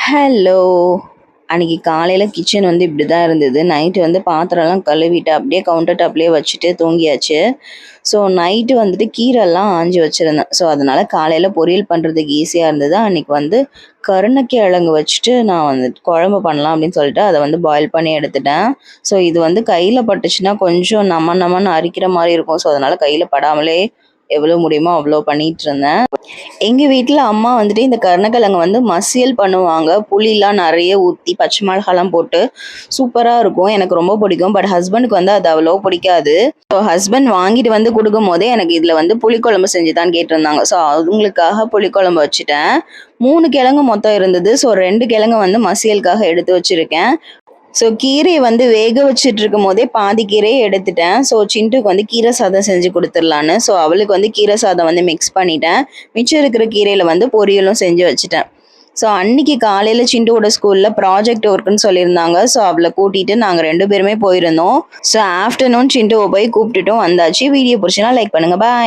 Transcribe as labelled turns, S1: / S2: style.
S1: Hello! அன்னைக்கு காலையில kitchen வந்து இப்படி தான் இருந்தது. நைட்டு வந்து பாத்திரம்லாம் கழுவிட்டு அப்படியே கவுண்டர் டாப்லயே வச்சுட்டு தூங்கியாச்சு. ஸோ நைட்டு வந்துட்டு கீரைலாம் ஆஞ்சு வச்சிருந்தேன். ஸோ அதனால காலையில பொரியல் பண்ணுறதுக்கு ஈஸியா இருந்தது. அன்னைக்கு வந்து கருணக்கிழங்கு வச்சுட்டு நான் வந்துட்டு குழம்பு பண்ணலாம் அப்படின்னு சொல்லிட்டு அத வந்து பாயில் பண்ணி எடுத்துட்டேன். ஸோ இது வந்து கையில பட்டுச்சுன்னா கொஞ்சம் நம நமன்னு அரிக்கிற மாரி இருக்கும். ஸோ அதனால கையில படாமலே எவ்வளோ முடியுமோ அவ்வளோ பண்ணிட்டுருந்தேன். எங்க வீட்ல அம்மா வந்துட்டு இந்த கருணக்கிழங்க வந்து மசியல் பண்ணுவாங்க. புளிலாம் நெறைய ஊத்தி, பச்சை மிளகாலாம் போட்டு சூப்பரா இருக்கும். எனக்கு ரொம்ப பிடிக்கும். பட் ஹஸ்பண்டுக்கு வந்து அது அவ்வளோ பிடிக்காது. ஸோ ஹஸ்பண்ட் வாங்கிட்டு வந்து குடுக்கும்போதே எனக்கு இதுல வந்து புளிக்குழம்பு செஞ்சு தான்னு கேட்டிருந்தாங்க. ஸோ அவங்களுக்காக புளிக்குழம்பு வச்சுட்டேன். 3 கிழங்கு மொத்தம் இருந்தது. ஸோ 2 கிழங்க வந்து மசியலுக்காக எடுத்து வச்சிருக்கேன். ஸோ கீரைய வந்து வேக வச்சுட்டு இருக்கும்போதே பாதி கீரைய எடுத்துட்டேன். ஸோ சிண்டுக்கு வந்து கீரை சாதம் செஞ்சு குடுத்துர்லான்னு. ஸோ அவளுக்கு வந்து கீரை சாதம் வந்து மிக்ஸ் பண்ணிட்டேன். மிச்சம் இருக்கிற கீரையில வந்து பொரியலும் செஞ்சு வச்சுட்டேன். ஸோ அன்னைக்கு காலையில சிண்டுவோட ஸ்கூல்ல ப்ராஜெக்ட் ஒர்க்குன்னு சொல்லியிருந்தாங்க. ஸோ அவள கூட்டிட்டு நாங்க 2 பேருமே போயிருந்தோம். ஸோ ஆஃப்டர்நூன் சிண்டுவ போய் கூப்பிட்டுட்டும் வந்தாச்சு. வீடியோ புடிச்சுதுன்னா லைக் பண்ணுங்க. பாய்.